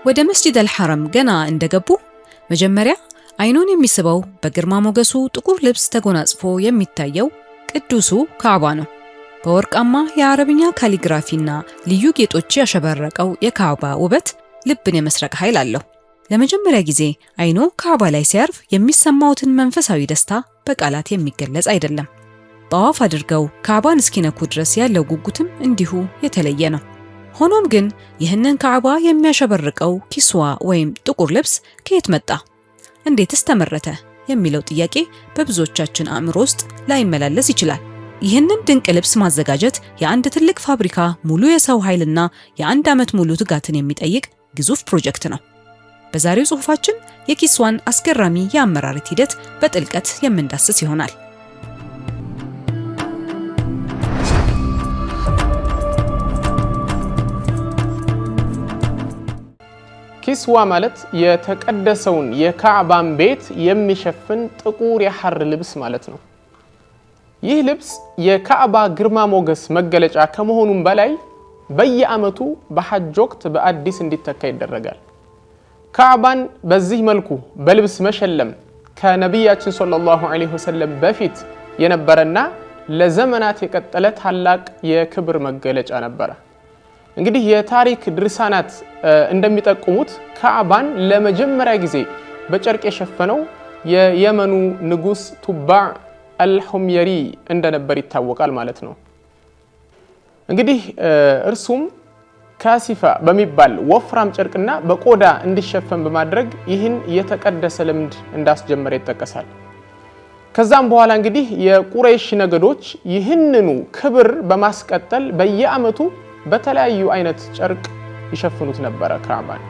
ወደ መስጂድ አልሐረም ገና እንደገቡ መጀመሪያ አይኑን የሚስበው በግርማ ሞገሱ ጥቁር ልብስ ተጎናጽፎ የሚታየው ቅዱሱ ካዕባ ነው። በወርቃማ የአረብኛ ካሊግራፊና ልዩ ጌጦች ያሸበረቀው የካዕባ ውበት ልብን የመስረቅ ኃይል አለው። ለመጀመሪያ ጊዜ አይኑ ካዕባ ላይ ሲያርፍ የሚሰማውትን መንፈሳዊ ደስታ በቃላት የሚገለጽ አይደለም። ጠዋፍ አድርገው ካዕባን እስኪነኩ ድረስ ያለው ጉጉትም እንዲሁ የተለየ ነው። ሆኖም ግን ይህንን ካዕባ የሚያሸበርቀው ኪስዋ ወይም ጥቁር ልብስ ከየት መጣ? እንዴትስ ተመረተ? የሚለው ጥያቄ በብዙዎቻችን አእምሮ ውስጥ ላይመላለስ ይችላል። ይህንን ድንቅ ልብስ ማዘጋጀት የአንድ ትልቅ ፋብሪካ ሙሉ የሰው ኃይልና የአንድ ዓመት ሙሉ ትጋትን የሚጠይቅ ግዙፍ ፕሮጀክት ነው። በዛሬው ጽሑፋችን የኪስዋን አስገራሚ የአመራረት ሂደት በጥልቀት የምንዳስስ ይሆናል። ኪስዋ ማለት የተቀደሰውን የካዕባን ቤት የሚሸፍን ጥቁር የሐር ልብስ ማለት ነው። ይህ ልብስ የካዕባ ግርማ ሞገስ መገለጫ ከመሆኑም በላይ በየዓመቱ በሐጅ ወቅት በአዲስ እንዲተካ ይደረጋል። ካዕባን በዚህ መልኩ በልብስ መሸለም ከነቢያችን ሰለላሁ ዐለይሂ ወሰለም በፊት የነበረና ለዘመናት የቀጠለ ታላቅ የክብር መገለጫ ነበረ። እንግዲህ የታሪክ ድርሳናት እንደሚጠቁሙት ካዕባን ለመጀመሪያ ጊዜ በጨርቅ የሸፈነው የየመኑ ንጉስ ቱባዕ አልሁምየሪ እንደነበር ይታወቃል ማለት ነው። እንግዲህ እርሱም ካሲፋ በሚባል ወፍራም ጨርቅና በቆዳ እንዲሸፈን በማድረግ ይህን የተቀደሰ ልምድ እንዳስጀመረ ይጠቀሳል። ከዛም በኋላ እንግዲህ የቁረይሽ ነገዶች ይህንኑ ክብር በማስቀጠል በየዓመቱ በተለያዩ አይነት ጨርቅ ይሸፍኑት ነበር ካዕባን።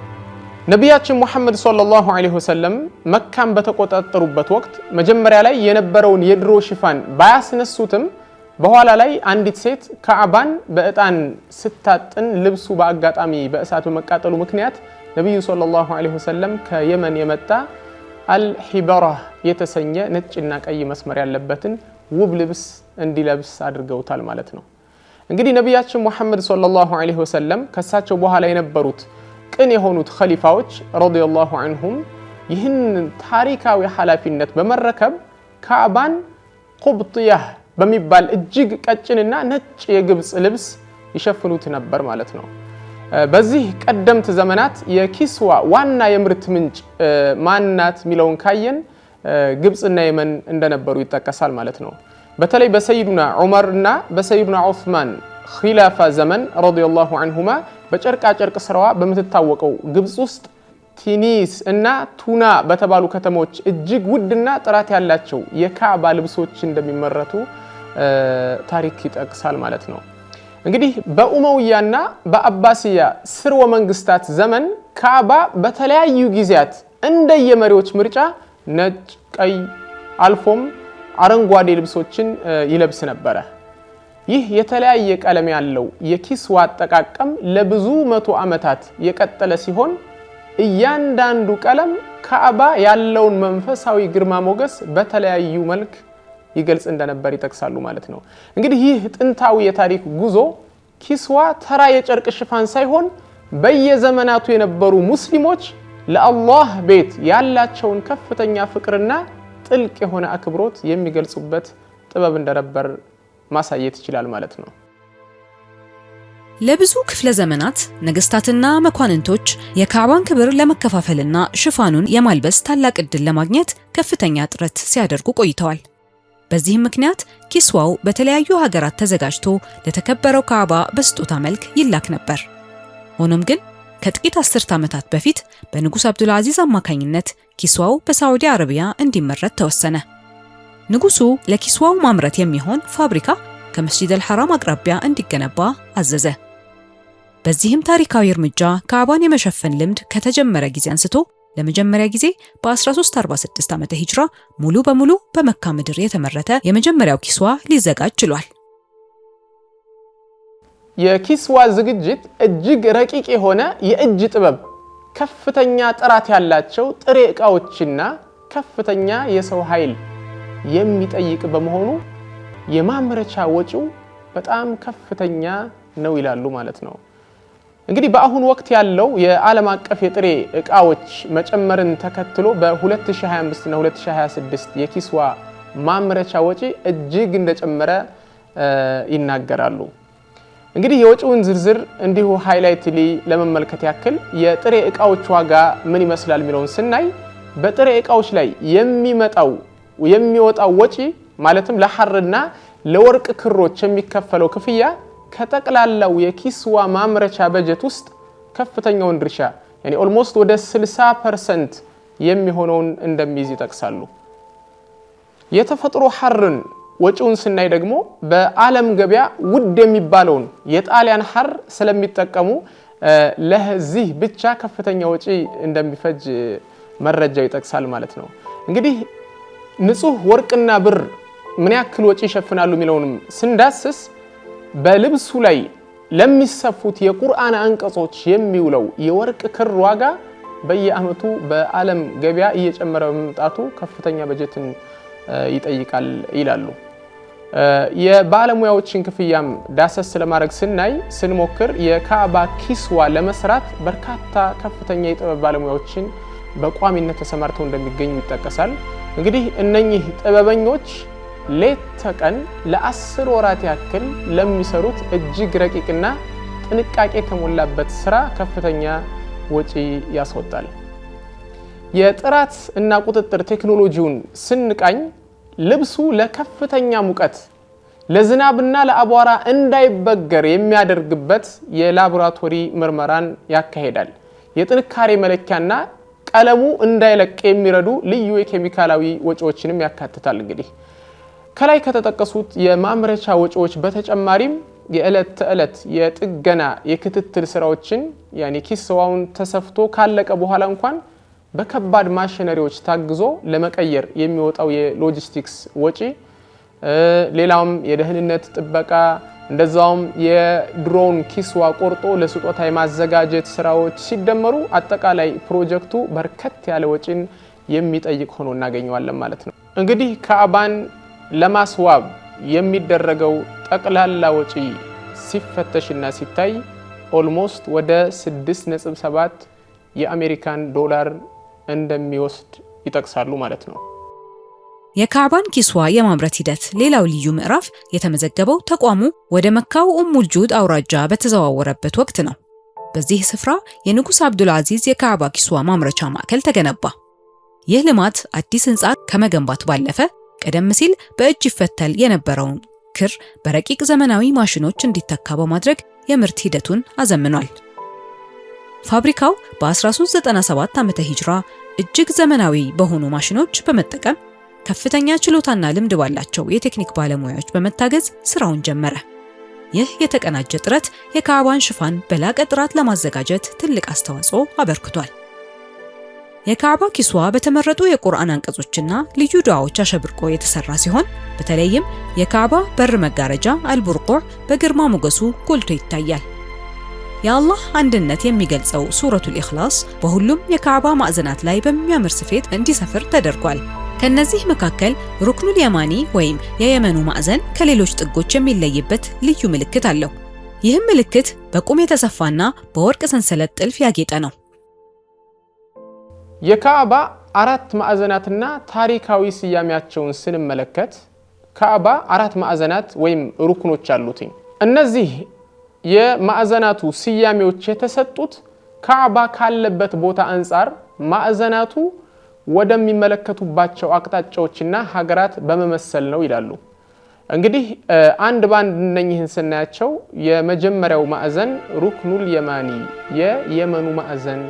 ነቢያችን ሙሐመድ ሰለላሁ ዐለይሂ ወሰለም መካን በተቆጣጠሩበት ወቅት መጀመሪያ ላይ የነበረውን የድሮ ሽፋን ባያስነሱትም በኋላ ላይ አንዲት ሴት ካዕባን በእጣን ስታጥን ልብሱ በአጋጣሚ በእሳት በመቃጠሉ ምክንያት ነብዩ ሰለላሁ ዐለይሂ ወሰለም ከየመን የመጣ አልሂበራህ የተሰኘ ነጭና ቀይ መስመር ያለበትን ውብ ልብስ እንዲለብስ አድርገውታል ማለት ነው። እንግዲህ ነቢያችን ሙሐመድ ሰለላሁ ዐለይሂ ወሰለም ከሳቸው በኋላ የነበሩት ቅን የሆኑት ኸሊፋዎች ረዲየላሁ ዐንሁም ይህን ታሪካዊ ኃላፊነት በመረከብ ካዕባን ቁብጥያህ በሚባል እጅግ ቀጭንና ነጭ የግብጽ ልብስ ይሸፍኑት ነበር ማለት ነው። በዚህ ቀደምት ዘመናት የኪስዋ ዋና የምርት ምንጭ ማንናት ሚለውን ካየን ግብጽና የመን እንደነበሩ ይጠቀሳል ማለት ነው። በተለይ በሰይዱና ዑመር እና በሰይዱና ዑስማን ኺላፋ ዘመን ረዲየላሁ ዐንሁማ በጨርቃ ጨርቅ ስራዋ በምትታወቀው ግብጽ ውስጥ ቲኒስ እና ቱና በተባሉ ከተሞች እጅግ ውድና ጥራት ያላቸው የካዕባ ልብሶች እንደሚመረቱ ታሪክ ይጠቅሳል ማለት ነው። እንግዲህ በኡመውያና በአባሲያ ስርወ መንግስታት ዘመን ካዕባ በተለያዩ ጊዜያት እንደየመሪዎች ምርጫ ነጭ፣ ቀይ አልፎም አረንጓዴ ልብሶችን ይለብስ ነበር። ይህ የተለያየ ቀለም ያለው የኪስዋ አጠቃቀም ለብዙ መቶ ዓመታት የቀጠለ ሲሆን እያንዳንዱ ቀለም ካዕባ ያለውን መንፈሳዊ ግርማ ሞገስ በተለያዩ መልክ ይገልጽ እንደነበር ይጠቅሳሉ ማለት ነው። እንግዲህ ይህ ጥንታዊ የታሪክ ጉዞ ኪስዋ ተራ የጨርቅ ሽፋን ሳይሆን በየዘመናቱ የነበሩ ሙስሊሞች ለአላህ ቤት ያላቸውን ከፍተኛ ፍቅርና ጥልቅ የሆነ አክብሮት የሚገልጹበት ጥበብ እንደነበር ማሳየት ይችላል ማለት ነው። ለብዙ ክፍለ ዘመናት ነገስታትና መኳንንቶች የካዕባን ክብር ለመከፋፈልና ሽፋኑን የማልበስ ታላቅ ዕድል ለማግኘት ከፍተኛ ጥረት ሲያደርጉ ቆይተዋል። በዚህም ምክንያት ኪስዋው በተለያዩ ሀገራት ተዘጋጅቶ ለተከበረው ካዕባ በስጦታ መልክ ይላክ ነበር። ሆኖም ግን ከጥቂት አስርት ዓመታት በፊት በንጉስ አብዱልአዚዝ አማካኝነት ኪስዋው በሳዑዲ አረቢያ እንዲመረት ተወሰነ። ንጉሱ ለኪስዋው ማምረት የሚሆን ፋብሪካ ከመስጂድ አልሐራም አቅራቢያ እንዲገነባ አዘዘ። በዚህም ታሪካዊ እርምጃ ካዕባን የመሸፈን ልምድ ከተጀመረ ጊዜ አንስቶ ለመጀመሪያ ጊዜ በ1346 ዓመተ ሂጅራ ሙሉ በሙሉ በመካ ምድር የተመረተ የመጀመሪያው ኪስዋ ሊዘጋጅ ችሏል። የኪስዋ ዝግጅት እጅግ ረቂቅ የሆነ የእጅ ጥበብ፣ ከፍተኛ ጥራት ያላቸው ጥሬ ዕቃዎችና ከፍተኛ የሰው ኃይል የሚጠይቅ በመሆኑ የማምረቻ ወጪው በጣም ከፍተኛ ነው ይላሉ ማለት ነው። እንግዲህ በአሁን ወቅት ያለው የዓለም አቀፍ የጥሬ ዕቃዎች መጨመርን ተከትሎ በ2025 እና 2026 የኪስዋ ማምረቻ ወጪ እጅግ እንደጨመረ ይናገራሉ። እንግዲህ የወጪውን ዝርዝር እንዲሁ ሃይላይትሊ ለመመልከት ያክል የጥሬ ዕቃዎች ዋጋ ምን ይመስላል የሚለውን ስናይ በጥሬ ዕቃዎች ላይ የሚወጣው ወጪ ማለትም ለሐርና ለወርቅ ክሮች የሚከፈለው ክፍያ ከጠቅላላው የኪስዋ ማምረቻ በጀት ውስጥ ከፍተኛውን ድርሻ يعني almost ወደ 60% የሚሆነውን እንደሚይዝ ይጠቅሳሉ። የተፈጥሮ ሐርን ወጪውን ስናይ ደግሞ በዓለም ገበያ ውድ የሚባለውን የጣሊያን ሐር ስለሚጠቀሙ ለዚህ ብቻ ከፍተኛ ወጪ እንደሚፈጅ መረጃው ይጠቅሳል ማለት ነው። እንግዲህ ንጹህ ወርቅና ብር ምን ያክል ወጪ ይሸፍናሉ የሚለውንም ስንዳስስ በልብሱ ላይ ለሚሰፉት የቁርአን አንቀጾች የሚውለው የወርቅ ክር ዋጋ በየአመቱ በዓለም ገበያ እየጨመረ በመምጣቱ ከፍተኛ በጀትን ይጠይቃል ይላሉ። የባለሙያዎችን ክፍያም ዳሰስ ለማድረግ ስንሞክር የካዕባ ኪስዋ ለመስራት በርካታ ከፍተኛ የጥበብ ባለሙያዎችን በቋሚነት ተሰማርተው እንደሚገኙ ይጠቀሳል። እንግዲህ እነኚህ ጥበበኞች ሌት ተቀን ለ10 ወራት ያክል ለሚሰሩት እጅግ ረቂቅና ጥንቃቄ የተሞላበት ስራ ከፍተኛ ወጪ ያስወጣል። የጥራት እና ቁጥጥር ቴክኖሎጂውን ስንቃኝ ልብሱ ለከፍተኛ ሙቀት ለዝናብና ለአቧራ እንዳይበገር የሚያደርግበት የላቦራቶሪ ምርመራን ያካሂዳል። የጥንካሬ መለኪያና ቀለሙ እንዳይለቅ የሚረዱ ልዩ የኬሚካላዊ ወጪዎችንም ያካትታል። እንግዲህ ከላይ ከተጠቀሱት የማምረቻ ወጪዎች በተጨማሪም የዕለት ተዕለት የጥገና የክትትል ስራዎችን ያኒ ኪስዋውን ተሰፍቶ ካለቀ በኋላ እንኳን በከባድ ማሽነሪዎች ታግዞ ለመቀየር የሚወጣው የሎጂስቲክስ ወጪ፣ ሌላውም የደህንነት ጥበቃ እንደዛውም የድሮን ኪስዋ ቆርጦ ለስጦታ የማዘጋጀት ስራዎች ሲደመሩ አጠቃላይ ፕሮጀክቱ በርከት ያለ ወጪን የሚጠይቅ ሆኖ እናገኘዋለን ማለት ነው። እንግዲህ ካዕባን ለማስዋብ የሚደረገው ጠቅላላ ወጪ ሲፈተሽና ሲታይ ኦልሞስት ወደ 6.7 የአሜሪካን ዶላር እንደሚወስድ ይጠቅሳሉ ማለት ነው። የካዕባን ኪስዋ የማምረት ሂደት ሌላው ልዩ ምዕራፍ የተመዘገበው ተቋሙ ወደ መካው ኡሙል ጁድ አውራጃ በተዘዋወረበት ወቅት ነው። በዚህ ስፍራ የንጉስ አብዱል አዚዝ የካዕባ ኪስዋ ማምረቻ ማዕከል ተገነባ። ይህ ልማት አዲስ ህንጻ ከመገንባት ባለፈ ቀደም ሲል በእጅ ይፈተል የነበረውን ክር በረቂቅ ዘመናዊ ማሽኖች እንዲተካ በማድረግ የምርት ሂደቱን አዘምኗል። ፋብሪካው በ1397 ዓመተ ሂጅራ እጅግ ዘመናዊ በሆኑ ማሽኖች በመጠቀም ከፍተኛ ችሎታና ልምድ ባላቸው የቴክኒክ ባለሙያዎች በመታገዝ ስራውን ጀመረ። ይህ የተቀናጀ ጥረት የካዕባን ሽፋን በላቀ ጥራት ለማዘጋጀት ትልቅ አስተዋጽኦ አበርክቷል። የካዕባ ኪስዋ በተመረጡ የቁርአን አንቀጾችና ልዩ ዱዓዎች አሸብርቆ የተሰራ ሲሆን በተለይም የካዕባ በር መጋረጃ አልቡርቁዕ በግርማ ሞገሱ ጎልቶ ይታያል። የአላህ አንድነት የሚገልጸው ሱረቱል ኢኽላስ በሁሉም የካዕባ ማዕዘናት ላይ በሚያምር ስፌት እንዲሰፍር ተደርጓል። ከነዚህ መካከል ሩክኑል የማኒ ወይም የየመኑ ማዕዘን ከሌሎች ጥጎች የሚለይበት ልዩ ምልክት አለው። ይህም ምልክት በቁም የተሰፋና በወርቅ ሰንሰለት ጥልፍ ያጌጠ ነው። የካዕባ 4 ማዕዘናትና ታሪካዊ ስያሜያቸውን ስንመለከት ካዕባ 4 ማዕዘናት ወይም ሩክኖች አሉት። እነዚህ የማዕዘናቱ ስያሜዎች የተሰጡት ካዕባ ካለበት ቦታ አንፃር ማዕዘናቱ ወደሚመለከቱባቸው አቅጣጫዎችና ሀገራት በመመሰል ነው ይላሉ። እንግዲህ አንድ ባንድ እነኚህን ስናያቸው የመጀመሪያው ማዕዘን ሩክኑል የማኒ የየመኑ ማዕዘን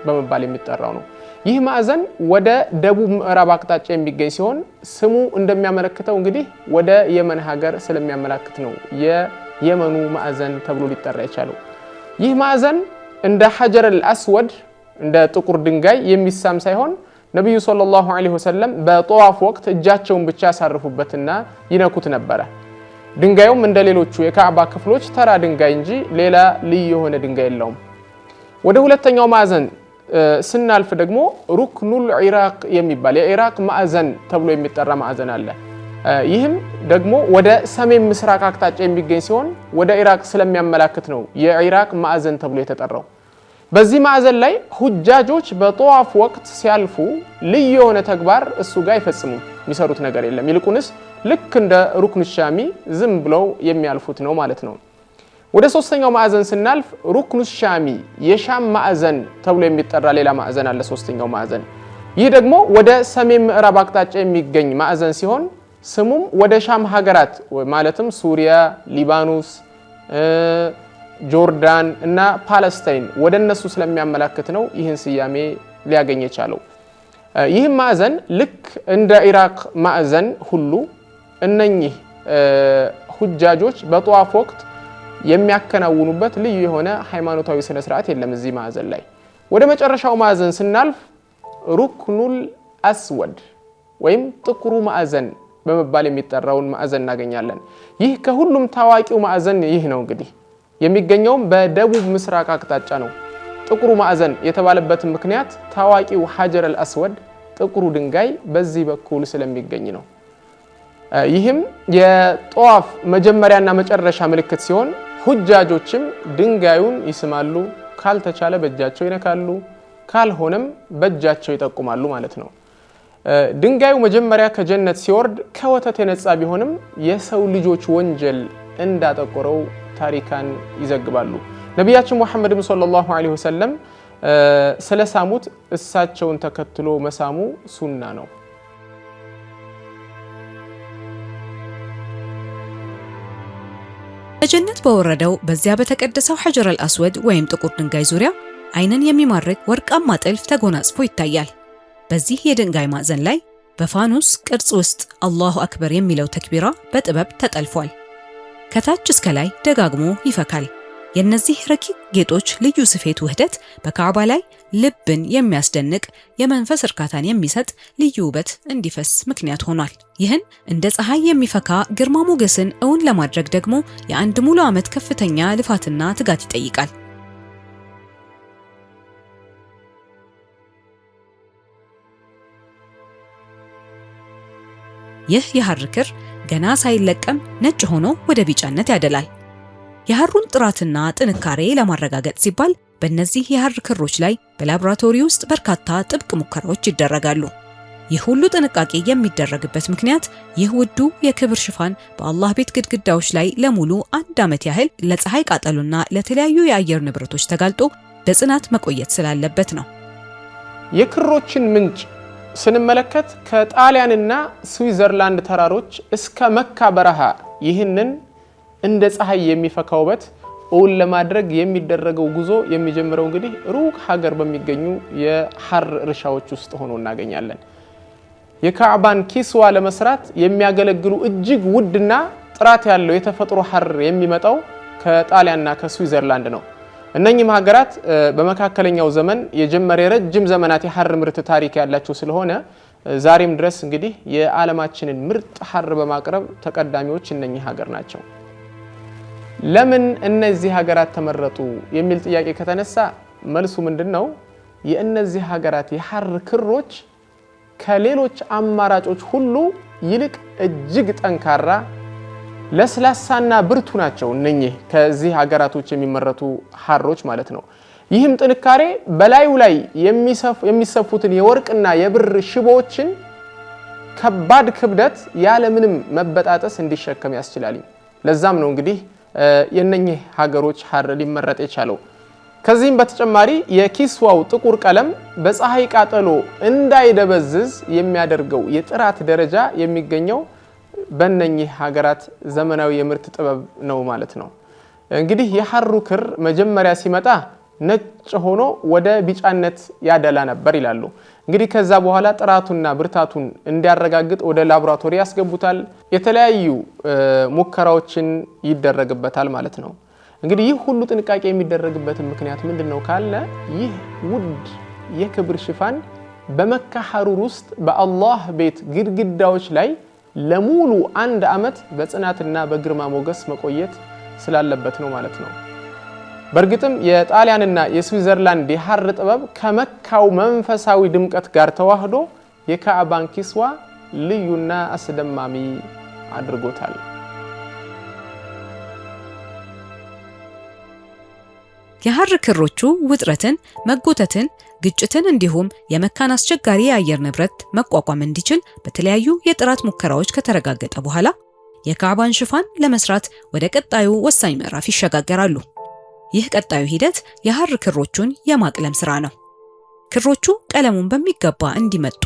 በመባል የሚጠራው ነው። ይህ ማዕዘን ወደ ደቡብ ምዕራብ አቅጣጫ የሚገኝ ሲሆን ስሙ እንደሚያመለክተው እንግዲህ ወደ የመን ሀገር ስለሚያመላክት ነው የየመኑ ማዕዘን ተብሎ ሊጠራ የቻለው። ይህ ማዕዘን እንደ ሐጀር አልአስወድ እንደ ጥቁር ድንጋይ የሚሳም ሳይሆን ነብዩ ሰለላሁ ዐለይሂ ወሰለም በጠዋፍ ወቅት እጃቸውን ብቻ ያሳርፉበትና ይነኩት ነበር። ድንጋዩም እንደ ሌሎቹ የካዕባ ክፍሎች ተራ ድንጋይ እንጂ ሌላ ልዩ የሆነ ድንጋይ የለውም። ወደ ሁለተኛው ማዕዘን ስናልፍ ደግሞ ሩክኑል ኢራቅ የሚባል የኢራቅ ማዕዘን ተብሎ የሚጠራ ማዕዘን አለ። ይህም ደግሞ ወደ ሰሜን ምስራቅ አቅጣጫ የሚገኝ ሲሆን ወደ ኢራቅ ስለሚያመላክት ነው የኢራቅ ማዕዘን ተብሎ የተጠራው። በዚህ ማዕዘን ላይ ሁጃጆች በጧፍ ወቅት ሲያልፉ ልዩ የሆነ ተግባር እሱ ጋር አይፈጽሙም። የሚሰሩት ነገር የለም። ይልቁንስ ልክ እንደ ሩክኑ ሻሚ ዝም ብለው የሚያልፉት ነው ማለት ነው። ወደ ሶስተኛው ማዕዘን ስናልፍ ሩክኑ ሻሚ የሻም ማዕዘን ተብሎ የሚጠራ ሌላ ማዕዘን አለ። ሶስተኛው ማዕዘን ይህ ደግሞ ወደ ሰሜን ምዕራብ አቅጣጫ የሚገኝ ማዕዘን ሲሆን ስሙም ወደ ሻም ሀገራት ማለትም ሱሪያ፣ ሊባኖስ፣ ጆርዳን እና ፓለስታይን ወደ እነሱ ስለሚያመላክት ነው ይህን ስያሜ ሊያገኝ የቻለው። ይህም ማዕዘን ልክ እንደ ኢራቅ ማዕዘን ሁሉ እነኚህ ሁጃጆች በጧፍ ወቅት የሚያከናውኑበት ልዩ የሆነ ሃይማኖታዊ ስነ ስርዓት የለም እዚህ ማዕዘን ላይ። ወደ መጨረሻው ማዕዘን ስናልፍ ሩክኑል አስወድ ወይም ጥቁሩ ማዕዘን በመባል የሚጠራውን ማዕዘን እናገኛለን። ይህ ከሁሉም ታዋቂው ማዕዘን ይህ ነው። እንግዲህ የሚገኘውም በደቡብ ምስራቅ አቅጣጫ ነው። ጥቁሩ ማዕዘን የተባለበት ምክንያት ታዋቂው ሐጀር አልአስወድ ጥቁሩ ድንጋይ በዚህ በኩል ስለሚገኝ ነው። ይህም የጧፍ መጀመሪያና መጨረሻ ምልክት ሲሆን ሁጃጆችም ድንጋዩን ይስማሉ፣ ካልተቻለ በእጃቸው ይነካሉ፣ ካልሆነም በእጃቸው ይጠቁማሉ ማለት ነው። ድንጋዩ መጀመሪያ ከጀነት ሲወርድ ከወተት የነጻ ቢሆንም የሰው ልጆች ወንጀል እንዳጠቆረው ታሪካን ይዘግባሉ። ነቢያችን ሙሐመድ ሰለላሁ ዐለይሂ ወሰለም ስለሳሙት እሳቸውን ተከትሎ መሳሙ ሱና ነው። በጀነት በወረደው በዚያ በተቀደሰው ሐጀር አልአስወድ ወይም ጥቁር ድንጋይ ዙሪያ ዓይንን የሚማርክ ወርቃማ ጥልፍ ተጎናጽፎ ይታያል። በዚህ የድንጋይ ማዕዘን ላይ በፋኑስ ቅርጽ ውስጥ አላሁ አክበር የሚለው ተክቢራ በጥበብ ተጠልፏል። ከታች እስከ ላይ ደጋግሞ ይፈካል። የነዚህ ረቂቅ ጌጦች ልዩ ስፌት ውህደት በካዕባ ላይ ልብን የሚያስደንቅ የመንፈስ እርካታን የሚሰጥ ልዩ ውበት እንዲፈስ ምክንያት ሆኗል። ይህን እንደ ፀሐይ የሚፈካ ግርማ ሞገስን እውን ለማድረግ ደግሞ የአንድ ሙሉ ዓመት ከፍተኛ ልፋትና ትጋት ይጠይቃል። ይህ የሐር ክር ገና ሳይለቀም ነጭ ሆኖ ወደ ቢጫነት ያደላል። የሐሩን ጥራትና ጥንካሬ ለማረጋገጥ ሲባል በእነዚህ የሐር ክሮች ላይ በላቦራቶሪ ውስጥ በርካታ ጥብቅ ሙከራዎች ይደረጋሉ። ይህ ሁሉ ጥንቃቄ የሚደረግበት ምክንያት ይህ ውዱ የክብር ሽፋን በአላህ ቤት ግድግዳዎች ላይ ለሙሉ 1 ዓመት ያህል ለፀሐይ ቃጠሎና ለተለያዩ የአየር ንብረቶች ተጋልጦ በጽናት መቆየት ስላለበት ነው። የክሮችን ምንጭ ስንመለከት ከጣሊያንና ስዊዘርላንድ ተራሮች እስከ መካ በረሃ ይህንን እንደ ፀሐይ የሚፈካ ውበት እውን ለማድረግ የሚደረገው ጉዞ የሚጀምረው እንግዲህ ሩቅ ሀገር በሚገኙ የሐር እርሻዎች ውስጥ ሆኖ እናገኛለን። የካዕባን ኪስዋ ለመስራት የሚያገለግሉ እጅግ ውድና ጥራት ያለው የተፈጥሮ ሐር የሚመጣው ከጣሊያንና ከስዊዘርላንድ ነው። እነኚህም ሀገራት በመካከለኛው ዘመን የጀመረ ረጅም ዘመናት የሐር ምርት ታሪክ ያላቸው ስለሆነ ዛሬም ድረስ እንግዲህ የዓለማችንን ምርጥ ሐር በማቅረብ ተቀዳሚዎች እነኚህ ሀገር ናቸው። ለምን እነዚህ ሀገራት ተመረጡ የሚል ጥያቄ ከተነሳ መልሱ ምንድነው? የእነዚህ ሀገራት የሐር ክሮች ከሌሎች አማራጮች ሁሉ ይልቅ እጅግ ጠንካራ ለስላሳና ብርቱ ናቸው። እነኚህ ከዚህ ሀገራቶች የሚመረቱ ሐሮች ማለት ነው። ይህም ጥንካሬ በላዩ ላይ የሚሰፉትን የወርቅና የብር ሽቦዎችን ከባድ ክብደት ያለምንም መበጣጠስ እንዲሸከም ያስችላል። ለዛም ነው እንግዲህ የነኚህ ሀገሮች ሐር ሊመረጥ የቻለው። ከዚህም በተጨማሪ የኪስዋው ጥቁር ቀለም በፀሐይ ቃጠሎ እንዳይደበዝዝ የሚያደርገው የጥራት ደረጃ የሚገኘው በእነኚህ ሀገራት ዘመናዊ የምርት ጥበብ ነው ማለት ነው። እንግዲህ የሐሩ ክር መጀመሪያ ሲመጣ ነጭ ሆኖ ወደ ቢጫነት ያደላ ነበር ይላሉ። እንግዲህ ከዛ በኋላ ጥራቱና ብርታቱን እንዲያረጋግጥ ወደ ላቦራቶሪ ያስገቡታል። የተለያዩ ሙከራዎችን ይደረግበታል ማለት ነው። እንግዲህ ይህ ሁሉ ጥንቃቄ የሚደረግበት ምክንያት ምንድነው ካለ ይህ ውድ የክብር ሽፋን በመካ ሐሩር ውስጥ በአላህ ቤት ግድግዳዎች ላይ ለሙሉ 1 ዓመት በጽናትና በግርማ ሞገስ መቆየት ስላለበት ነው ማለት ነው። በእርግጥም የጣሊያንና የስዊዘርላንድ የሐር ጥበብ ከመካው መንፈሳዊ ድምቀት ጋር ተዋህዶ የካዕባን ኪስዋ ልዩና አስደማሚ አድርጎታል። የሐር ክሮቹ ውጥረትን፣ መጎተትን፣ ግጭትን እንዲሁም የመካን አስቸጋሪ የአየር ንብረት መቋቋም እንዲችል በተለያዩ የጥራት ሙከራዎች ከተረጋገጠ በኋላ የካዕባን ሽፋን ለመስራት ወደ ቀጣዩ ወሳኝ ምዕራፍ ይሸጋገራሉ። ይህ ቀጣዩ ሂደት የሐር ክሮቹን የማቅለም ስራ ነው። ክሮቹ ቀለሙን በሚገባ እንዲመጡ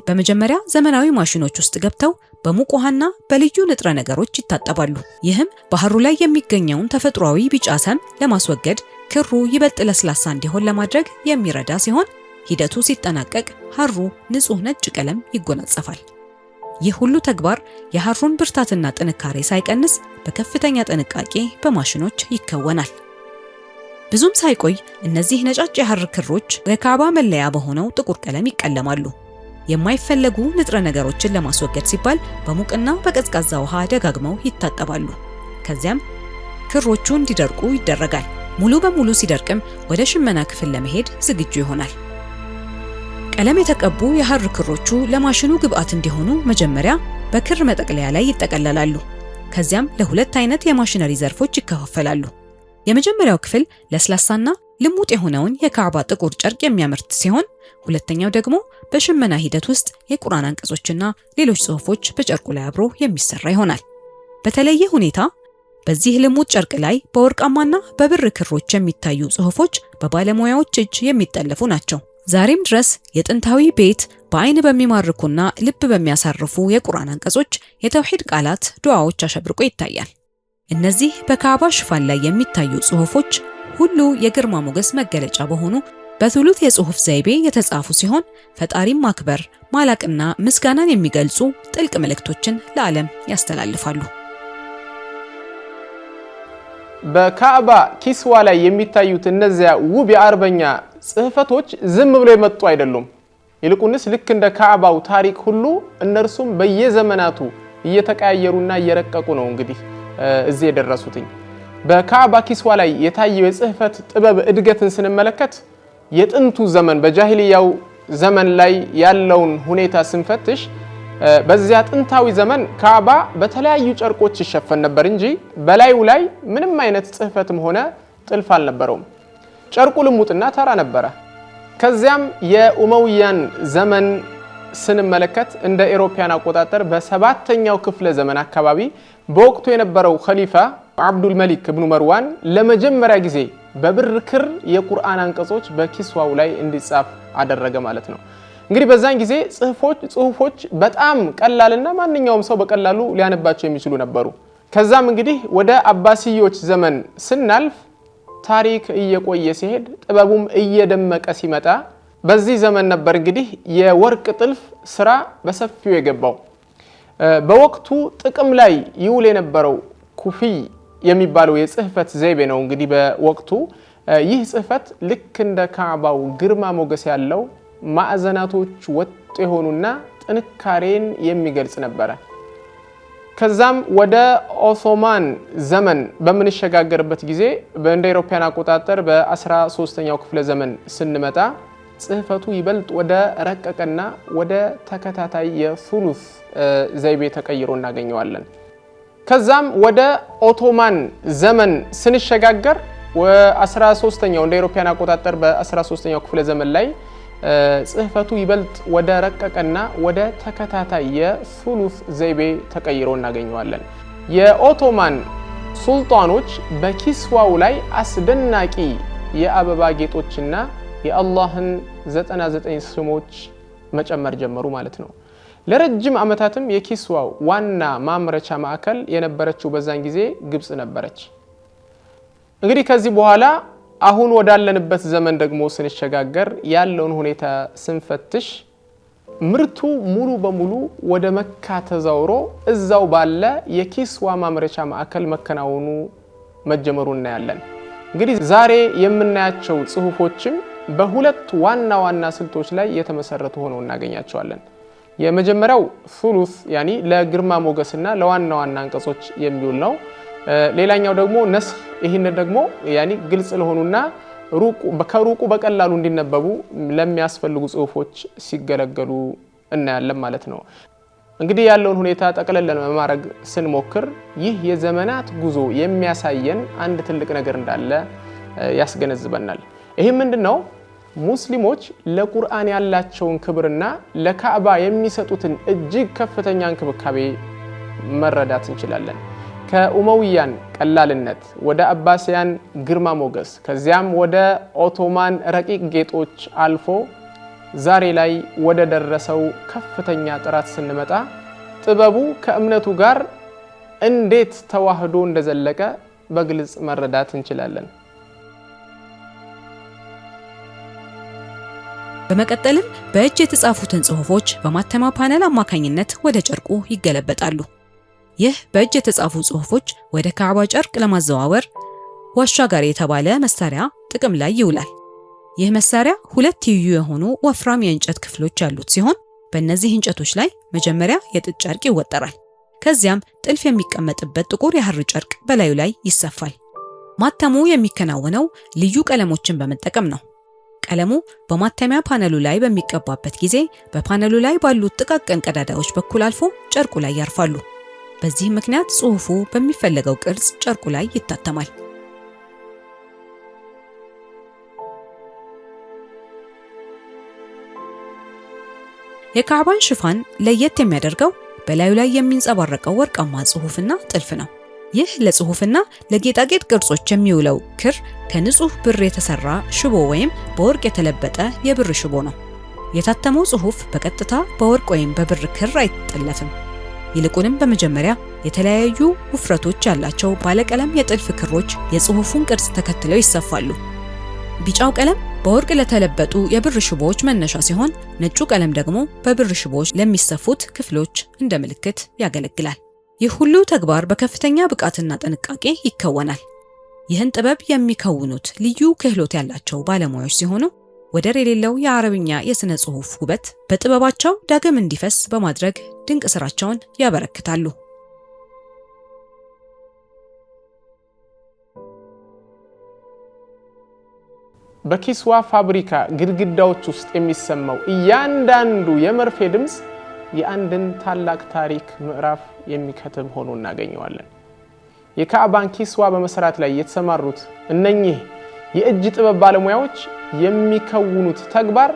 በመጀመሪያ ዘመናዊ ማሽኖች ውስጥ ገብተው በሙቅ ውሃና በልዩ ንጥረ ነገሮች ይታጠባሉ። ይህም በሐሩ ላይ የሚገኘውን ተፈጥሯዊ ቢጫ ሰም ለማስወገድ ክሩ ይበልጥ ለስላሳ እንዲሆን ለማድረግ የሚረዳ ሲሆን ሂደቱ ሲጠናቀቅ ሐሩ ንጹህ ነጭ ቀለም ይጎናጸፋል። ይህ ሁሉ ተግባር የሐሩን ብርታትና ጥንካሬ ሳይቀንስ በከፍተኛ ጥንቃቄ በማሽኖች ይከወናል። ብዙም ሳይቆይ እነዚህ ነጫጭ የሐር ክሮች በካዕባ መለያ በሆነው ጥቁር ቀለም ይቀለማሉ። የማይፈለጉ ንጥረ ነገሮችን ለማስወገድ ሲባል በሙቅና በቀዝቃዛ ውሃ ደጋግመው ይታጠባሉ። ከዚያም ክሮቹ እንዲደርቁ ይደረጋል። ሙሉ በሙሉ ሲደርቅም ወደ ሽመና ክፍል ለመሄድ ዝግጁ ይሆናል። ቀለም የተቀቡ የሐር ክሮቹ ለማሽኑ ግብአት እንዲሆኑ መጀመሪያ በክር መጠቅለያ ላይ ይጠቀለላሉ። ከዚያም ለሁለት አይነት የማሽነሪ ዘርፎች ይከፋፈላሉ። የመጀመሪያው ክፍል ለስላሳና ልሙጥ የሆነውን የካዕባ ጥቁር ጨርቅ የሚያመርት ሲሆን ሁለተኛው ደግሞ በሽመና ሂደት ውስጥ የቁርአን አንቀጾችና ሌሎች ጽሑፎች በጨርቁ ላይ አብሮ የሚሰራ ይሆናል። በተለየ ሁኔታ በዚህ ልሙጥ ጨርቅ ላይ በወርቃማና በብር ክሮች የሚታዩ ጽሑፎች በባለሙያዎች እጅ የሚጠለፉ ናቸው። ዛሬም ድረስ የጥንታዊ ቤት በአይን በሚማርኩና ልብ በሚያሳርፉ የቁርአን አንቀጾች፣ የተውሂድ ቃላት፣ ዱዓዎች አሸብርቆ ይታያል። እነዚህ በካዕባ ሽፋን ላይ የሚታዩ ጽሑፎች ሁሉ የግርማ ሞገስ መገለጫ በሆኑ በቱሉት የጽሑፍ ዘይቤ የተጻፉ ሲሆን ፈጣሪን ማክበር፣ ማላቅና ምስጋናን የሚገልጹ ጥልቅ መልእክቶችን ለዓለም ያስተላልፋሉ። በካዕባ ኪስዋ ላይ የሚታዩት እነዚያ ውብ የአረበኛ ጽሕፈቶች ዝም ብሎ የመጡ አይደሉም። ይልቁንስ ልክ እንደ ካዕባው ታሪክ ሁሉ እነርሱም በየዘመናቱ እየተቀያየሩና እየረቀቁ ነው እንግዲህ እዚህ የደረሱትኝ። በካዕባ ኪስዋ ላይ የታየው የጽሕፈት ጥበብ እድገትን ስንመለከት የጥንቱ ዘመን በጃሂልያው ዘመን ላይ ያለውን ሁኔታ ስንፈትሽ በዚያ ጥንታዊ ዘመን ካዕባ በተለያዩ ጨርቆች ይሸፈን ነበር እንጂ በላዩ ላይ ምንም አይነት ጽሕፈትም ሆነ ጥልፍ አልነበረውም። ጨርቁ ልሙጥና ተራ ነበረ። ከዚያም የኡመውያን ዘመን ስንመለከት እንደ አውሮፓውያን አቆጣጠር በ7ኛው ክፍለ ዘመን አካባቢ በወቅቱ የነበረው ኸሊፋ አብዱል መሊክ ኢብኑ መርዋን ለመጀመሪያ ጊዜ በብር ክር የቁርአን አንቀጾች በኪስዋው ላይ እንዲጻፍ አደረገ ማለት ነው። እንግዲህ በዛን ጊዜ ጽሑፎች በጣም ቀላልና ማንኛውም ሰው በቀላሉ ሊያነባቸው የሚችሉ ነበሩ። ከዛም እንግዲህ ወደ አባሲዮች ዘመን ስናልፍ ታሪክ እየቆየ ሲሄድ ጥበቡም እየደመቀ ሲመጣ በዚህ ዘመን ነበር እንግዲህ የወርቅ ጥልፍ ስራ በሰፊው የገባው። በወቅቱ ጥቅም ላይ ይውል የነበረው ኩፊይ የሚባለው የጽሕፈት ዘይቤ ነው። እንግዲህ በወቅቱ ይህ ጽሕፈት ልክ እንደ ካዕባው ግርማ ሞገስ ያለው ማዕዘናቶች ወጥ የሆኑና ጥንካሬን የሚገልጽ ነበረ። ከዛም ወደ ኦቶማን ዘመን በምንሸጋገርበት ጊዜ በእንደ አውሮፓውያን አቆጣጠር በ13ኛው ክፍለ ዘመን ስንመጣ ጽሕፈቱ ይበልጥ ወደ ረቀቀና ወደ ተከታታይ የሱሉስ ዘይቤ ተቀይሮ እናገኘዋለን። ከዛም ወደ ኦቶማን ዘመን ስንሸጋገር ወ13ኛው እንደ አውሮፓውያን አቆጣጠር በ13ኛው ክፍለ ዘመን ላይ ጽሕፈቱ ይበልጥ ወደ ረቀቀና ወደ ተከታታይ የሱሉስ ዘይቤ ተቀይሮ እናገኘዋለን። የኦቶማን ሱልጣኖች በኪስዋው ላይ አስደናቂ የአበባ ጌጦችና የአላህን 99 ስሞች መጨመር ጀመሩ ማለት ነው። ለረጅም ዓመታትም የኪስዋው ዋና ማምረቻ ማዕከል የነበረችው በዛን ጊዜ ግብጽ ነበረች። እንግዲህ ከዚህ በኋላ አሁን ወዳለንበት ዘመን ደግሞ ስንሸጋገር ያለውን ሁኔታ ስንፈትሽ ምርቱ ሙሉ በሙሉ ወደ መካ ተዛውሮ እዛው ባለ የኪስዋ ማምረቻ ማዕከል መከናወኑ መጀመሩ እናያለን። እንግዲህ ዛሬ የምናያቸው ጽሑፎችም በሁለት ዋና ዋና ስልቶች ላይ የተመሰረቱ ሆነው እናገኛቸዋለን። የመጀመሪያው ሱሉስ ያኒ ለግርማ ሞገስና ለዋና ዋና አንቀጾች የሚውል ነው። ሌላኛው ደግሞ ነስኽ ይህን ደግሞ ያኒ ግልጽ ለሆኑና ከሩቁ በቀላሉ እንዲነበቡ ለሚያስፈልጉ ጽሑፎች ሲገለገሉ እናያለን ማለት ነው። እንግዲህ ያለውን ሁኔታ ጠቅለል ለማድረግ ስንሞክር ይህ የዘመናት ጉዞ የሚያሳየን አንድ ትልቅ ነገር እንዳለ ያስገነዝበናል። ይህ ምንድነው? ሙስሊሞች ለቁርአን ያላቸውን ክብርና ለካዕባ የሚሰጡትን እጅግ ከፍተኛ እንክብካቤ መረዳት እንችላለን። ከኡመውያን ቀላልነት ወደ አባሲያን ግርማ ሞገስ ከዚያም ወደ ኦቶማን ረቂቅ ጌጦች አልፎ ዛሬ ላይ ወደ ደረሰው ከፍተኛ ጥራት ስንመጣ ጥበቡ ከእምነቱ ጋር እንዴት ተዋህዶ እንደዘለቀ በግልጽ መረዳት እንችላለን። በመቀጠልም በእጅ የተጻፉትን ጽሑፎች በማተሚያ ፓነል አማካኝነት ወደ ጨርቁ ይገለበጣሉ። ይህ በእጅ የተጻፉ ጽሑፎች ወደ ካዕባ ጨርቅ ለማዘዋወር ዋሻጋሪ የተባለ መሳሪያ ጥቅም ላይ ይውላል። ይህ መሳሪያ ሁለት ትይዩ የሆኑ ወፍራም የእንጨት ክፍሎች ያሉት ሲሆን በእነዚህ እንጨቶች ላይ መጀመሪያ የጥጥ ጨርቅ ይወጠራል። ከዚያም ጥልፍ የሚቀመጥበት ጥቁር የሐር ጨርቅ በላዩ ላይ ይሰፋል። ማተሙ የሚከናወነው ልዩ ቀለሞችን በመጠቀም ነው። ቀለሙ በማተሚያ ፓነሉ ላይ በሚቀባበት ጊዜ በፓነሉ ላይ ባሉት ጥቃቅን ቀዳዳዎች በኩል አልፎ ጨርቁ ላይ ያርፋሉ። በዚህ ምክንያት ጽሑፉ በሚፈለገው ቅርጽ ጨርቁ ላይ ይታተማል። የካዕባን ሽፋን ለየት የሚያደርገው በላዩ ላይ የሚንጸባረቀው ወርቃማ ጽሑፍና ጥልፍ ነው። ይህ ለጽሑፍና ለጌጣጌጥ ቅርጾች የሚውለው ክር ከንጹህ ብር የተሰራ ሽቦ ወይም በወርቅ የተለበጠ የብር ሽቦ ነው። የታተመው ጽሑፍ በቀጥታ በወርቅ ወይም በብር ክር አይጠለፍም። ይልቁንም በመጀመሪያ የተለያዩ ውፍረቶች ያላቸው ባለቀለም የጥልፍ ክሮች የጽሑፉን ቅርጽ ተከትለው ይሰፋሉ። ቢጫው ቀለም በወርቅ ለተለበጡ የብር ሽቦዎች መነሻ ሲሆን፣ ነጩ ቀለም ደግሞ በብር ሽቦዎች ለሚሰፉት ክፍሎች እንደ ምልክት ያገለግላል። ይህ ሁሉ ተግባር በከፍተኛ ብቃትና ጥንቃቄ ይከወናል። ይህን ጥበብ የሚከውኑት ልዩ ክህሎት ያላቸው ባለሙያዎች ሲሆኑ ወደር የሌለው የአረብኛ የሥነ ጽሑፍ ውበት በጥበባቸው ዳግም እንዲፈስ በማድረግ ድንቅ ስራቸውን ያበረክታሉ። በኪስዋ ፋብሪካ ግድግዳዎች ውስጥ የሚሰማው እያንዳንዱ የመርፌ ድምፅ የአንድን ታላቅ ታሪክ ምዕራፍ የሚከትብ ሆኖ እናገኘዋለን። የካዕባን ኪስዋ በመስራት ላይ የተሰማሩት እነኚህ የእጅ ጥበብ ባለሙያዎች የሚከውኑት ተግባር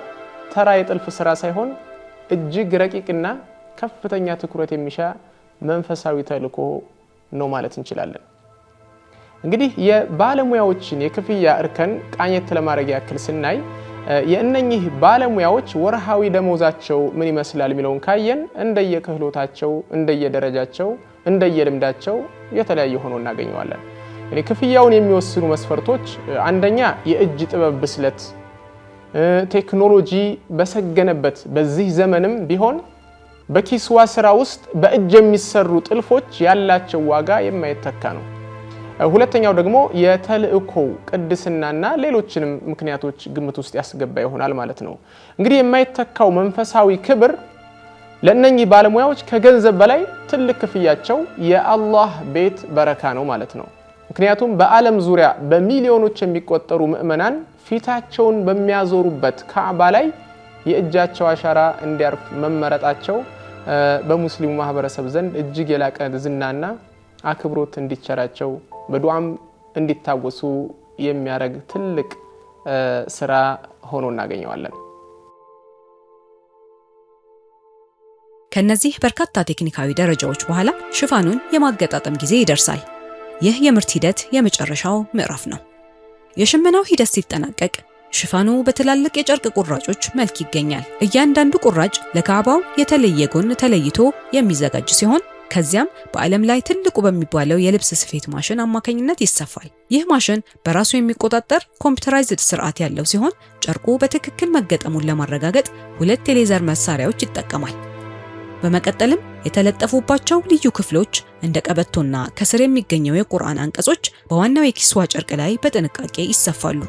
ተራ የጥልፍ ስራ ሳይሆን እጅግ ረቂቅና ከፍተኛ ትኩረት የሚሻ መንፈሳዊ ተልዕኮ ነው ማለት እንችላለን። እንግዲህ የባለሙያዎችን የክፍያ እርከን ቃኘት ለማድረግ ያክል ስናይ የእነኚህ ባለሙያዎች ወርሃዊ ደሞዛቸው ምን ይመስላል የሚለውን ካየን እንደየክህሎታቸው፣ እንደየደረጃቸው፣ እንደየልምዳቸው የተለያየ ሆኖ እናገኘዋለን። ክፍያውን የሚወስኑ መስፈርቶች አንደኛ የእጅ ጥበብ ብስለት፣ ቴክኖሎጂ በሰገነበት በዚህ ዘመንም ቢሆን በኪስዋ ስራ ውስጥ በእጅ የሚሰሩ ጥልፎች ያላቸው ዋጋ የማይተካ ነው። ሁለተኛው ደግሞ የተልእኮው ቅድስናና ሌሎችንም ምክንያቶች ግምት ውስጥ ያስገባ ይሆናል ማለት ነው። እንግዲህ የማይተካው መንፈሳዊ ክብር ለእነኚህ ባለሙያዎች ከገንዘብ በላይ ትልቅ ክፍያቸው የአላህ ቤት በረካ ነው ማለት ነው። ምክንያቱም በዓለም ዙሪያ በሚሊዮኖች የሚቆጠሩ ምዕመናን ፊታቸውን በሚያዞሩበት ካዕባ ላይ የእጃቸው አሻራ እንዲያርፍ መመረጣቸው በሙስሊሙ ማህበረሰብ ዘንድ እጅግ የላቀ ዝናና አክብሮት እንዲቸራቸው በዱዓም እንዲታወሱ የሚያደርግ ትልቅ ስራ ሆኖ እናገኘዋለን። ከነዚህ በርካታ ቴክኒካዊ ደረጃዎች በኋላ ሽፋኑን የማገጣጠም ጊዜ ይደርሳል። ይህ የምርት ሂደት የመጨረሻው ምዕራፍ ነው። የሽመናው ሂደት ሲጠናቀቅ ሽፋኑ በትላልቅ የጨርቅ ቁራጮች መልክ ይገኛል። እያንዳንዱ ቁራጭ ለካዕባው የተለየ ጎን ተለይቶ የሚዘጋጅ ሲሆን ከዚያም በዓለም ላይ ትልቁ በሚባለው የልብስ ስፌት ማሽን አማካኝነት ይሰፋል። ይህ ማሽን በራሱ የሚቆጣጠር ኮምፒውተራይዝድ ስርዓት ያለው ሲሆን ጨርቁ በትክክል መገጠሙን ለማረጋገጥ 2 የሌዘር መሳሪያዎች ይጠቀማል። በመቀጠልም የተለጠፉባቸው ልዩ ክፍሎች እንደ ቀበቶና ከስር የሚገኘው የቁርአን አንቀጾች በዋናው የኪስዋ ጨርቅ ላይ በጥንቃቄ ይሰፋሉ።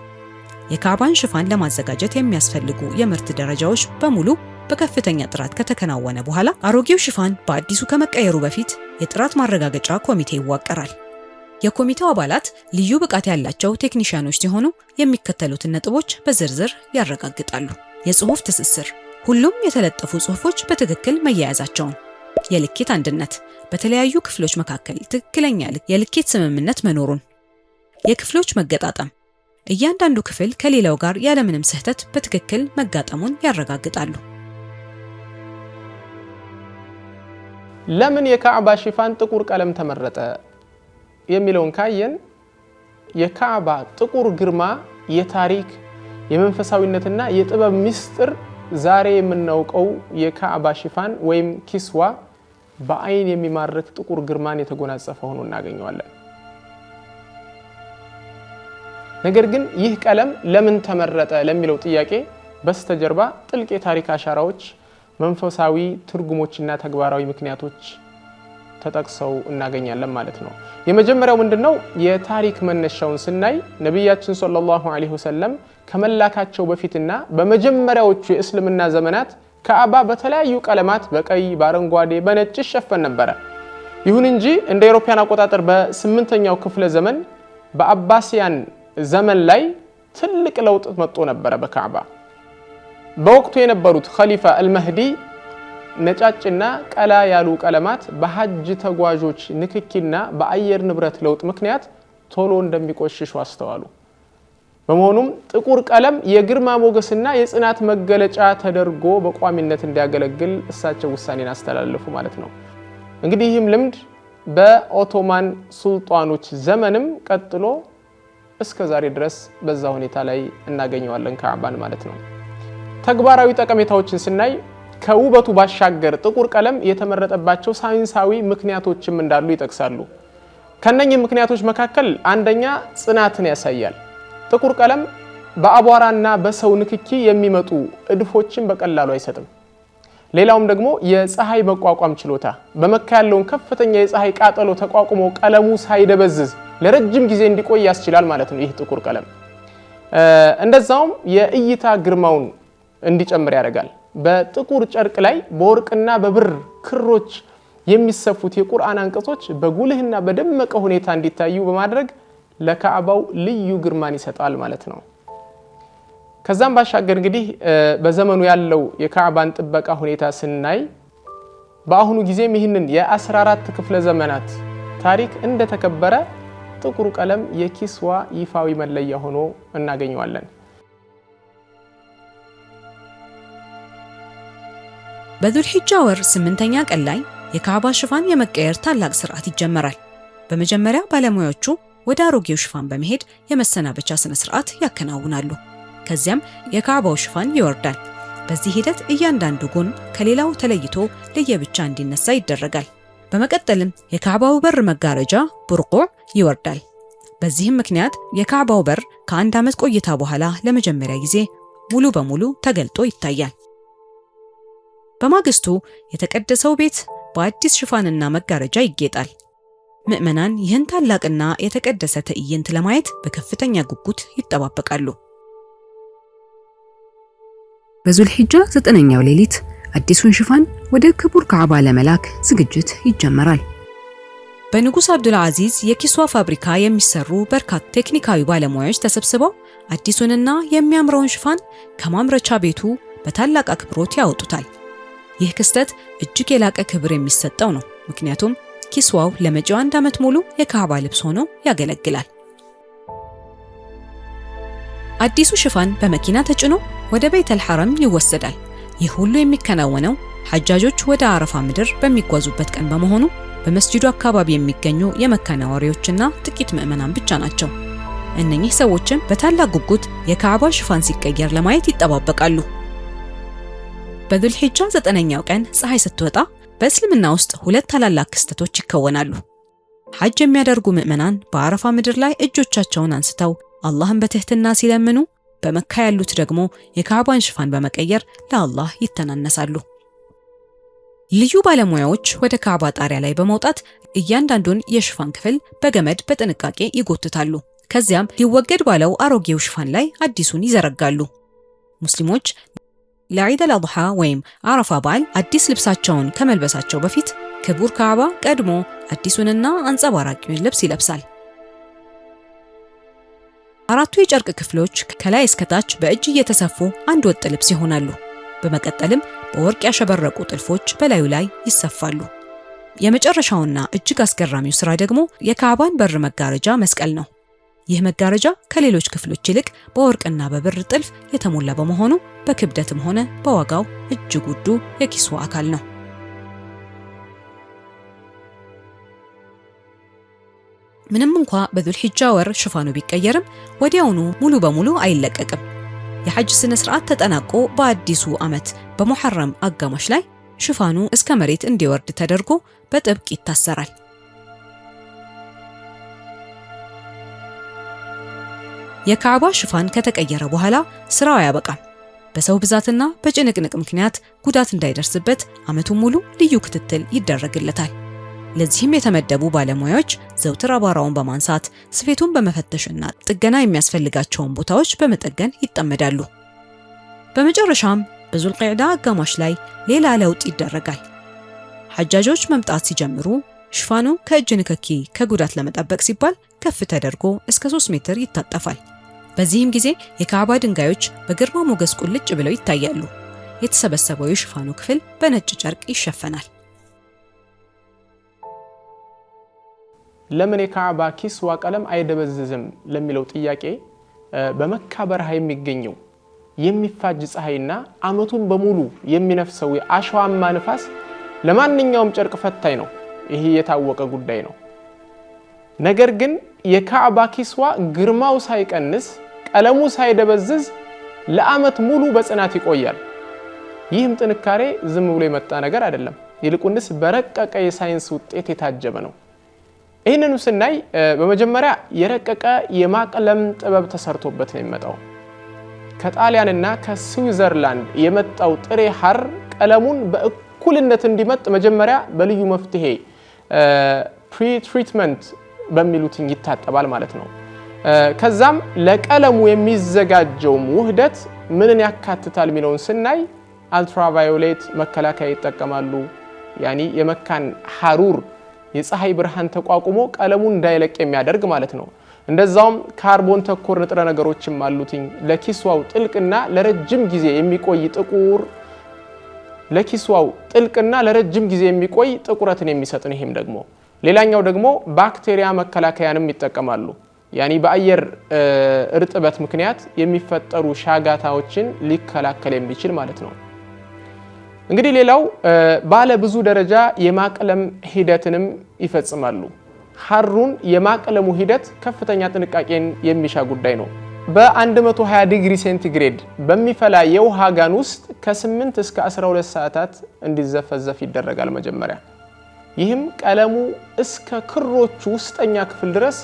የካዕባን ሽፋን ለማዘጋጀት የሚያስፈልጉ የምርት ደረጃዎች በሙሉ በከፍተኛ ጥራት ከተከናወነ በኋላ አሮጌው ሽፋን በአዲሱ ከመቀየሩ በፊት የጥራት ማረጋገጫ ኮሚቴ ይዋቀራል። የኮሚቴው አባላት ልዩ ብቃት ያላቸው ቴክኒሽያኖች ሲሆኑ የሚከተሉትን ነጥቦች በዝርዝር ያረጋግጣሉ። የጽሑፍ ትስስር፣ ሁሉም የተለጠፉ ጽሑፎች በትክክል መያያዛቸውን፣ የልኬት አንድነት፣ በተለያዩ ክፍሎች መካከል ትክክለኛ የልኬት ስምምነት መኖሩን፣ የክፍሎች መገጣጠም፣ እያንዳንዱ ክፍል ከሌላው ጋር ያለምንም ስህተት በትክክል መጋጠሙን ያረጋግጣሉ። ለምን የካዕባ ሽፋን ጥቁር ቀለም ተመረጠ የሚለውን ካየን የካዕባ ጥቁር ግርማ የታሪክ የመንፈሳዊነትና የጥበብ ምስጢር ዛሬ የምናውቀው የካዕባ ሽፋን ወይም ኪስዋ በአይን የሚማርክ ጥቁር ግርማን የተጎናጸፈ ሆኖ እናገኘዋለን። ነገር ግን ይህ ቀለም ለምን ተመረጠ ለሚለው ጥያቄ በስተጀርባ ጥልቅ የታሪክ አሻራዎች፣ መንፈሳዊ ትርጉሞችና ተግባራዊ ምክንያቶች ተጠቅሰው እናገኛለን ማለት ነው። የመጀመሪያው ምንድነው? የታሪክ መነሻውን ስናይ ነብያችን ሰለላሁ ዐለይሂ ወሰለም ከመላካቸው በፊትና በመጀመሪያዎቹ የእስልምና ዘመናት ካዕባ በተለያዩ ቀለማት በቀይ፣ በአረንጓዴ፣ በነጭ ይሸፈን ነበር። ይሁን እንጂ እንደ አውሮፓውያን አቆጣጠር በ8ኛው ክፍለ ዘመን በአባሲያን ዘመን ላይ ትልቅ ለውጥ መጥቶ ነበር በካዕባ። በወቅቱ የነበሩት ኸሊፋ አልመህዲ ነጫጭና ቀላ ያሉ ቀለማት በሐጅ ተጓዦች ንክኪና በአየር ንብረት ለውጥ ምክንያት ቶሎ እንደሚቆሽሹ አስተዋሉ። በመሆኑም ጥቁር ቀለም የግርማ ሞገስና የጽናት መገለጫ ተደርጎ በቋሚነት እንዲያገለግል እሳቸው ውሳኔን አስተላለፉ ማለት ነው። እንግዲህ ይህም ልምድ በኦቶማን ሱልጣኖች ዘመንም ቀጥሎ እስከ ዛሬ ድረስ በዛ ሁኔታ ላይ እናገኘዋለን ካዕባን ማለት ነው። ተግባራዊ ጠቀሜታዎችን ስናይ ከውበቱ ባሻገር ጥቁር ቀለም የተመረጠባቸው ሳይንሳዊ ምክንያቶችም እንዳሉ ይጠቅሳሉ። ከነኚህ ምክንያቶች መካከል አንደኛ ጽናትን ያሳያል። ጥቁር ቀለም በአቧራና በሰው ንክኪ የሚመጡ እድፎችን በቀላሉ አይሰጥም። ሌላውም ደግሞ የፀሐይ መቋቋም ችሎታ፣ በመካ ያለውን ከፍተኛ የፀሐይ ቃጠሎ ተቋቁሞ ቀለሙ ሳይደበዝዝ ለረጅም ጊዜ እንዲቆይ ያስችላል ማለት ነው ይህ ጥቁር ቀለም። እንደዛውም የእይታ ግርማውን እንዲጨምር ያደርጋል። በጥቁር ጨርቅ ላይ በወርቅና በብር ክሮች የሚሰፉት የቁርአን አንቀጾች በጉልህና በደመቀ ሁኔታ እንዲታዩ በማድረግ ለካዕባው ልዩ ግርማን ይሰጣል ማለት ነው። ከዛም ባሻገር እንግዲህ በዘመኑ ያለው የካዕባን ጥበቃ ሁኔታ ስናይ በአሁኑ ጊዜም ይህንን የ14 ክፍለ ዘመናት ታሪክ እንደተከበረ ጥቁር ቀለም የኪስዋ ይፋዊ መለያ ሆኖ እናገኘዋለን። በዙልሂጃ ወር 8ኛ ቀን ላይ የካዕባ ሽፋን የመቀየር ታላቅ ሥርዓት ይጀመራል። በመጀመሪያ ባለሙያዎቹ ወደ አሮጌው ሽፋን በመሄድ የመሰናበቻ ስነ ስርዓት ያከናውናሉ። ከዚያም የካዕባው ሽፋን ይወርዳል። በዚህ ሂደት እያንዳንዱ ጎን ከሌላው ተለይቶ ለየብቻ እንዲነሳ ይደረጋል። በመቀጠልም የካዕባው በር መጋረጃ ቡርቁዕ ይወርዳል። በዚህም ምክንያት የካዕባው በር ከ1 ዓመት ቆይታ በኋላ ለመጀመሪያ ጊዜ ሙሉ በሙሉ ተገልጦ ይታያል። በማግስቱ የተቀደሰው ቤት በአዲስ ሽፋንና መጋረጃ ይጌጣል። ምዕመናን ይህን ታላቅና የተቀደሰ ትዕይንት ለማየት በከፍተኛ ጉጉት ይጠባበቃሉ። በዙልሂጃ 9ኛው ሌሊት አዲሱን ሽፋን ወደ ክቡር ካዕባ ለመላክ ዝግጅት ይጀመራል። በንጉስ አብዱል አዚዝ የኪስዋ ፋብሪካ የሚሰሩ በርካታ ቴክኒካዊ ባለሙያዎች ተሰብስበው አዲሱንና የሚያምረውን ሽፋን ከማምረቻ ቤቱ በታላቅ አክብሮት ያወጡታል። ይህ ክስተት እጅግ የላቀ ክብር የሚሰጠው ነው። ምክንያቱም ኪስዋው ለመጪው 1 ዓመት ሙሉ የካዕባ ልብስ ሆኖ ያገለግላል። አዲሱ ሽፋን በመኪና ተጭኖ ወደ ቤተል ሐረም ይወሰዳል። ይህ ሁሉ የሚከናወነው ሐጃጆች ወደ አረፋ ምድር በሚጓዙበት ቀን በመሆኑ በመስጂዱ አካባቢ የሚገኙ የመካ ነዋሪዎችና ጥቂት ምዕመናን ብቻ ናቸው። እነኚህ ሰዎችም በታላቅ ጉጉት የካዕባ ሽፋን ሲቀየር ለማየት ይጠባበቃሉ። በዙልሂጃ 9ኛው ቀን ፀሐይ ስትወጣ በእስልምና ውስጥ 2 ታላላቅ ክስተቶች ይከወናሉ። ሐጅ የሚያደርጉ ምዕመናን በአረፋ ምድር ላይ እጆቻቸውን አንስተው አላህን በትህትና ሲለምኑ፣ በመካ ያሉት ደግሞ የካዕባን ሽፋን በመቀየር ለአላህ ይተናነሳሉ። ልዩ ባለሙያዎች ወደ ካዕባ ጣሪያ ላይ በመውጣት እያንዳንዱን የሽፋን ክፍል በገመድ በጥንቃቄ ይጎትታሉ። ከዚያም ሊወገድ ባለው አሮጌው ሽፋን ላይ አዲሱን ይዘረጋሉ። ሙስሊሞች ለዒድ አልአድሃ ወይም አረፋ በዓል አዲስ ልብሳቸውን ከመልበሳቸው በፊት ክቡር ካዕባ ቀድሞ አዲሱንና አንጸባራቂውን ልብስ ይለብሳል። 4ቱ የጨርቅ ክፍሎች ከላይ እስከ ታች በእጅ እየተሰፉ አንድ ወጥ ልብስ ይሆናሉ። በመቀጠልም በወርቅ ያሸበረቁ ጥልፎች በላዩ ላይ ይሰፋሉ። የመጨረሻውና እጅግ አስገራሚው ስራ ደግሞ የካዕባን በር መጋረጃ መስቀል ነው። ይህ መጋረጃ ከሌሎች ክፍሎች ይልቅ በወርቅና በብር ጥልፍ የተሞላ በመሆኑ በክብደትም ሆነ በዋጋው እጅግ ውዱ የኪስዋ አካል ነው። ምንም እንኳ በዙልሂጃ ወር ሽፋኑ ቢቀየርም ወዲያውኑ ሙሉ በሙሉ አይለቀቅም። የሐጅ ስነ ስርዓት ተጠናቆ በአዲሱ ዓመት በሙሐረም አጋማሽ ላይ ሽፋኑ እስከ መሬት እንዲወርድ ተደርጎ በጥብቅ ይታሰራል። የካዕባ ሽፋን ከተቀየረ በኋላ ስራው ያበቃል። በሰው ብዛትና በጭንቅንቅ ምክንያት ጉዳት እንዳይደርስበት ዓመቱን ሙሉ ልዩ ክትትል ይደረግለታል። ለዚህም የተመደቡ ባለሙያዎች ዘውትር አቧራውን በማንሳት ስፌቱን በመፈተሽና ጥገና የሚያስፈልጋቸውን ቦታዎች በመጠገን ይጠመዳሉ። በመጨረሻም በዙልቂዕዳ አጋማሽ ላይ ሌላ ለውጥ ይደረጋል። ሐጃጆች መምጣት ሲጀምሩ ሽፋኑ ከእጅ ንክኪ ከጉዳት ለመጠበቅ ሲባል ከፍ ተደርጎ እስከ 3 ሜትር ይታጠፋል። በዚህም ጊዜ የካዕባ ድንጋዮች በግርማ ሞገስ ቁልጭ ብለው ይታያሉ። የተሰበሰበው የሽፋኑ ክፍል በነጭ ጨርቅ ይሸፈናል። ለምን የካዕባ ኪስዋ ቀለም አይደበዝዝም ለሚለው ጥያቄ በመካ በረሃ የሚገኘው የሚፋጅ ፀሐይና ዓመቱን በሙሉ የሚነፍሰው የአሸዋማ ንፋስ ለማንኛውም ጨርቅ ፈታኝ ነው። ይሄ የታወቀ ጉዳይ ነው። ነገር ግን የካዕባ ኪስዋ ግርማው ሳይቀንስ ቀለሙ ሳይደበዝዝ ለዓመት ሙሉ በጽናት ይቆያል። ይህም ጥንካሬ ዝም ብሎ የመጣ ነገር አይደለም። ይልቁንስ በረቀቀ የሳይንስ ውጤት የታጀበ ነው። ይህንኑ ስናይ በመጀመሪያ የረቀቀ የማቅለም ጥበብ ተሰርቶበት ነው የሚመጣው። ከጣሊያንና ከስዊዘርላንድ የመጣው ጥሬ ሐር ቀለሙን በእኩልነት እንዲመጥ መጀመሪያ በልዩ መፍትሄ ፕሪ-ትሪትመንት በሚሉት ይታጠባል ማለት ነው። ከዛም ለቀለሙ የሚዘጋጀው ውህደት ምንን ያካትታል የሚለውን ስናይ አልትራቫዮሌት መከላከያ ይጠቀማሉ። ያኒ የመካን ሐሩር የፀሐይ ብርሃን ተቋቁሞ ቀለሙን እንዳይለቅ የሚያደርግ ማለት ነው። እንደዛውም ካርቦን ተኮር ንጥረ ነገሮችም አሉትኝ ለኪስዋው ጥልቅና ለረጅም ጊዜ የሚቆይ ጥቁረትን የሚሰጥ ነው። ይሄም ደግሞ ሌላኛው ደግሞ ባክቴሪያ መከላከያንም ይጠቀማሉ። ያኒ በአየር እርጥበት ምክንያት የሚፈጠሩ ሻጋታዎችን ሊከላከል የሚችል ማለት ነው። እንግዲህ ሌላው ባለ ብዙ ደረጃ የማቅለም ሂደትንም ይፈጽማሉ። ሐሩን የማቅለሙ ሂደት ከፍተኛ ጥንቃቄን የሚሻ ጉዳይ ነው። በ120 ዲግሪ ሴንቲግሬድ በሚፈላ የውሃ ጋን ውስጥ ከ8 እስከ 12 ሰዓታት እንዲዘፈዘፍ ይደረጋል መጀመሪያ። ይህም ቀለሙ እስከ ክሮቹ ውስጠኛ ክፍል ድረስ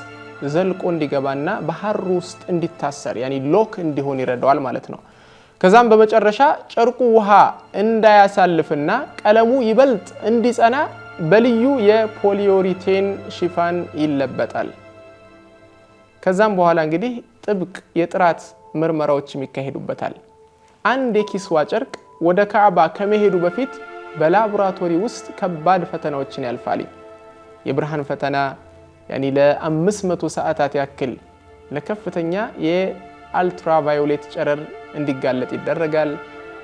ዘልቆ እንዲገባና በሐሩ ውስጥ እንዲታሰር ያኒ ሎክ እንዲሆን ይረዳዋል ማለት ነው። ከዛም በመጨረሻ ጨርቁ ውሃ እንዳያሳልፍና ቀለሙ ይበልጥ እንዲጸና በልዩ የፖሊዮሪቴን ሽፋን ይለበጣል። ከዛም በኋላ እንግዲህ ጥብቅ የጥራት ምርመራዎችም ይካሄዱበታል። አንድ የኪስዋ ጨርቅ ወደ ካዕባ ከመሄዱ በፊት በላቦራቶሪ ውስጥ ከባድ ፈተናዎችን ያልፋል። የብርሃን ፈተና ያኒ ለ500 ሰዓታት ያክል ለከፍተኛ የአልትራቫዮሌት ጨረር እንዲጋለጥ ይደረጋል።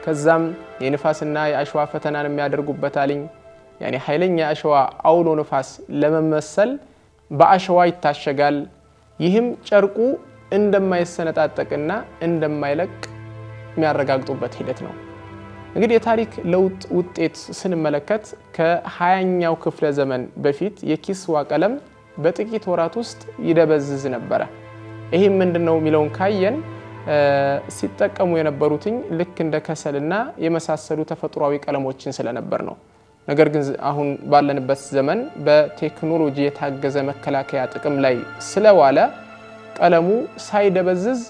ከዛም የንፋስና የአሸዋ ፈተናን የሚያደርጉበታል። ያኒ ኃይለኛ አሸዋ አውሎ ንፋስ ለመመሰል በአሸዋ ይታሸጋል። ይህም ጨርቁ እንደማይሰነጣጠቅና እንደማይለቅ የሚያረጋግጡበት ሂደት ነው። እንግዲህ የታሪክ ለውጥ ውጤት ስንመለከት ከ20ኛው ክፍለ ዘመን በፊት የኪስዋ ቀለም በጥቂት ወራት ውስጥ ይደበዝዝ ነበረ። ይህም ምንድነው የሚለውን ካየን ሲጠቀሙ የነበሩትኝ ልክ እንደ ከሰልና የመሳሰሉ ተፈጥሯዊ ቀለሞችን ስለነበር ነው። ነገር ግን አሁን ባለንበት ዘመን በቴክኖሎጂ የታገዘ መከላከያ ጥቅም ላይ ስለዋለ ቀለሙ ሳይደበዝዝ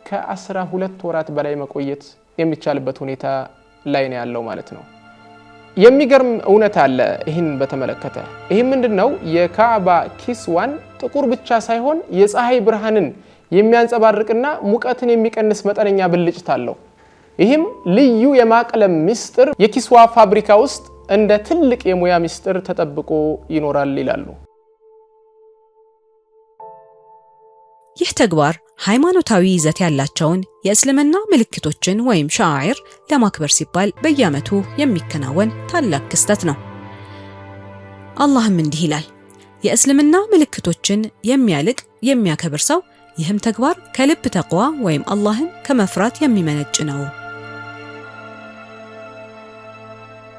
ከ12 ወራት በላይ መቆየት የሚቻልበት ሁኔታ ላይ ነው ያለው ማለት ነው። የሚገርም እውነት አለ ይህን በተመለከተ። ይህም ምንድነው የካዕባ ኪስዋን ጥቁር ብቻ ሳይሆን የፀሐይ ብርሃንን የሚያንጸባርቅና ሙቀትን የሚቀንስ መጠነኛ ብልጭታ አለው። ይህም ልዩ የማቅለም ሚስጥር የኪስዋ ፋብሪካ ውስጥ እንደ ትልቅ የሙያ ሚስጥር ተጠብቆ ይኖራል ይላሉ። ይህ ተግባር ሃይማኖታዊ ይዘት ያላቸውን የእስልምና ምልክቶችን ወይም ሻዓኢር ለማክበር ሲባል በየዓመቱ የሚከናወን ታላቅ ክስተት ነው። አላህም እንዲህ ይላል፣ የእስልምና ምልክቶችን የሚያልቅ የሚያከብር ሰው ይህም ተግባር ከልብ ተቅዋ ወይም አላህን ከመፍራት የሚመነጭ ነው